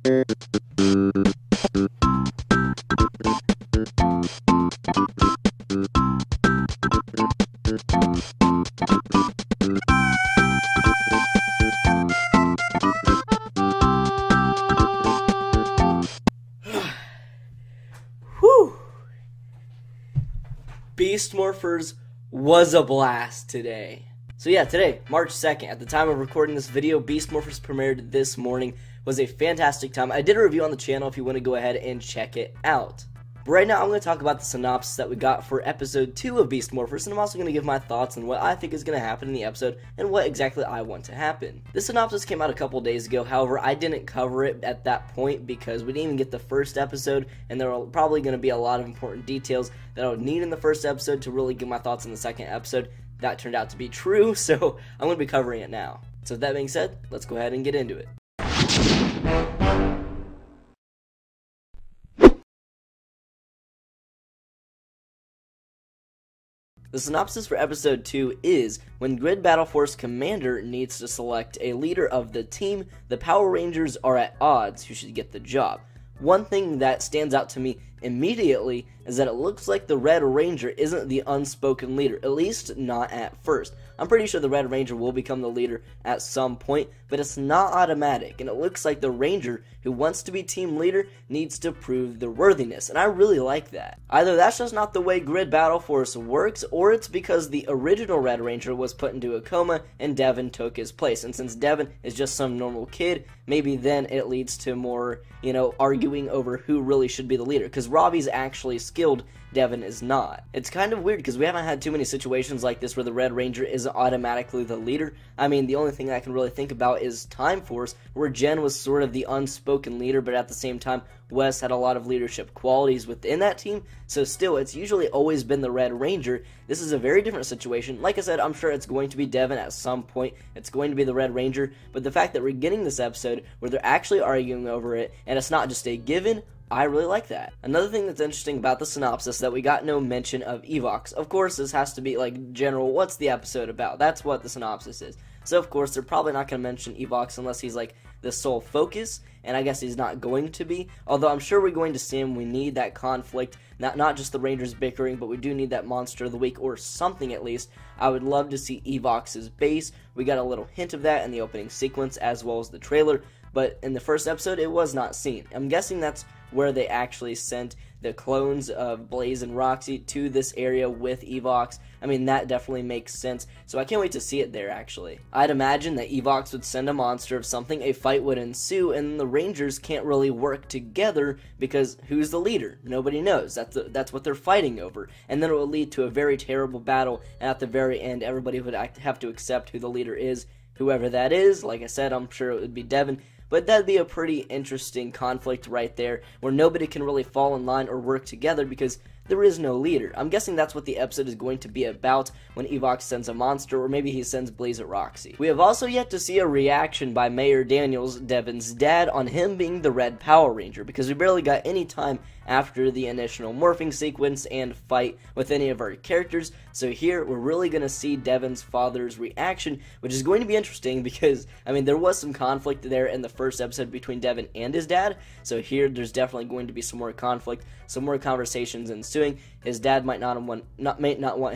Whew. Beast Morphers was a blast today. So yeah, today, March 2nd, at the time of recording this video, Beast Morphers premiered this morning. Was a fantastic time. I did a review on the channel if you want to go ahead and check it out. But right now, I'm going to talk about the synopsis that we got for episode 2 of Beast Morphers, and I'm also going to give my thoughts on what I think is going to happen in the episode and what exactly I want to happen. This synopsis came out a couple days ago, however, I didn't cover it at that point because we didn't even get the first episode, and there are probably going to be a lot of important details that I would need in the first episode to really give my thoughts in the second episode. That turned out to be true, so I'm going to be covering it now. So with that being said, let's go ahead and get into it. The synopsis for episode 2 is, when Grid Battle Force Commander needs to select a leader of the team, the Power Rangers are at odds who should get the job. One thing that stands out to me immediately is that it looks like the Red Ranger isn't the unspoken leader, at least not at first. I'm pretty sure the Red Ranger will become the leader at some point, but it's not automatic, and it looks like the Ranger who wants to be team leader needs to prove their worthiness, and I really like that. Either that's just not the way Grid Battle Force works, or it's because the original Red Ranger was put into a coma and Devin took his place, and since Devin is just some normal kid, maybe then it leads to more, arguing over who really should be the leader, because Robbie's actually skilled, Devin is not. It's kind of weird because we haven't had too many situations like this where the Red Ranger isn't automatically the leader. I mean, the only thing I can really think about is Time Force, where Jen was sort of the unspoken leader, but at the same time, Wes had a lot of leadership qualities within that team, so still, it's usually always been the Red Ranger. This is a very different situation. Like I said, I'm sure it's going to be Devin at some point. It's going to be the Red Ranger, but the fact that we're getting this episode where they're actually arguing over it, and it's not just a given, I really like that. Another thing that's interesting about the synopsis that we got no mention of Evox. Of course, this has to be like general, what's the episode about? That's what the synopsis is. So of course, they're probably not going to mention Evox unless he's like the sole focus, and I guess he's not going to be. Although I'm sure we're going to see him. We need that conflict, not just the Rangers bickering, but we do need that Monster of the Week or something at least. I would love to see Evox's base. We got a little hint of that in the opening sequence as well as the trailer, but in the first episode, it was not seen. I'm guessing that's where they actually sent the clones of Blaze and Roxy to this area with Evox. I mean, that definitely makes sense, so I can't wait to see it there, actually. I'd imagine that Evox would send a monster of something, a fight would ensue, and the Rangers can't really work together because who's the leader? Nobody knows. That's what they're fighting over, and then it will lead to a very terrible battle, and at the very end, everybody would have to accept who the leader is, whoever that is. Like I said, I'm sure it would be Devin. But that'd be a pretty interesting conflict right there, where nobody can really fall in line or work together because there is no leader. I'm guessing that's what the episode is going to be about when Evox sends a monster, or maybe he sends Blaze at Roxy. We have also yet to see a reaction by Mayor Daniels, Devin's dad, on him being the Red Power Ranger, because we barely got any time after the initial morphing sequence and fight with any of our characters, so here we're really going to see Devin's father's reaction, which is going to be interesting because, I mean, there was some conflict there in the first episode between Devin and his dad, so here there's definitely going to be some more conflict, some more conversations ensuing. His dad might not want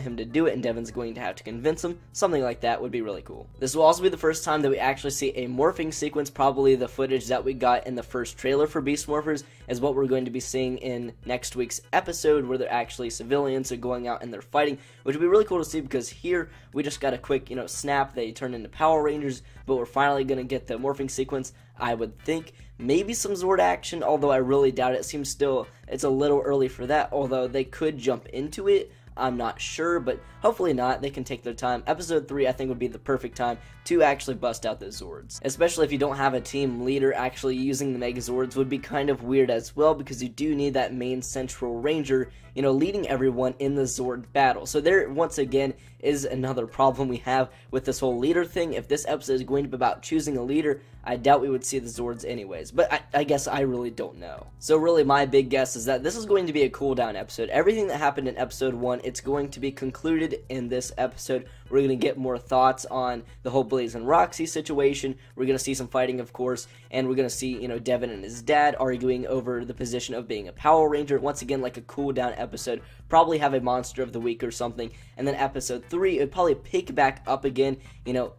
him to do it, and Devin's going to have to convince him. Something like that would be really cool. This will also be the first time that we actually see a morphing sequence. Probably the footage that we got in the first trailer for Beast Morphers is what we're going to be seeing in next week's episode, where they're actually civilians are going out and they're fighting, which would be really cool to see because here we just got a quick, snap. They turn into Power Rangers, but we're finally going to get the morphing sequence. I would think maybe some Zord action, although I really doubt it. It seems it's a little early for that, although they could jump into it. I'm not sure, but hopefully not. They can take their time. Episode 3, I think, would be the perfect time to actually bust out the Zords. Especially if you don't have a team leader actually using the Megazords would be kind of weird as well, because you do need that main central ranger, leading everyone in the Zord battle. So there, once again, is another problem we have with this whole leader thing. If this episode is going to be about choosing a leader, I doubt we would see the Zords anyways, but I guess I really don't know. So really, my big guess is that this is going to be a cooldown episode. Everything that happened in episode 1, it's going to be concluded in this episode. We're going to get more thoughts on the whole Blaze and Roxy situation. We're going to see some fighting, of course, and we're going to see, Devin and his dad arguing over the position of being a Power Ranger. Once again, like a cool down episode. Probably have a Monster of the Week or something. And then episode 3, it would probably pick back up again,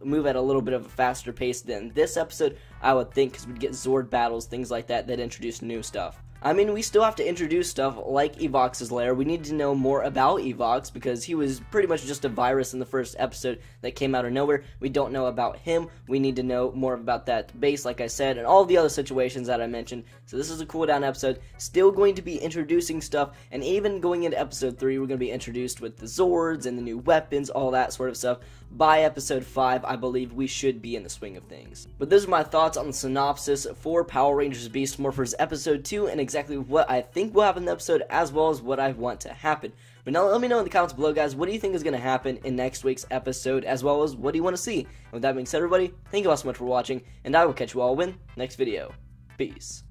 move at a little bit of a faster pace than this episode, I would think, because we'd get Zord battles, things like that introduce new stuff. I mean, we still have to introduce stuff like Evox's lair. We need to know more about Evox because he was pretty much just a virus in the first episode that came out of nowhere. We don't know about him. We need to know more about that base, like I said, and all the other situations that I mentioned. So this is a cooldown episode. Still going to be introducing stuff, and even going into episode 3, we're going to be introduced with the Zords and the new weapons, all that sort of stuff. By episode 5, I believe we should be in the swing of things. But those are my thoughts on the synopsis for Power Rangers Beast Morphers episode 2, and exactly what I think will happen in the episode, as well as what I want to happen. But now let me know in the comments below, guys, what do you think is going to happen in next week's episode, as well as what do you want to see? And with that being said, everybody, thank you all so much for watching, and I will catch you all in the next video. Peace.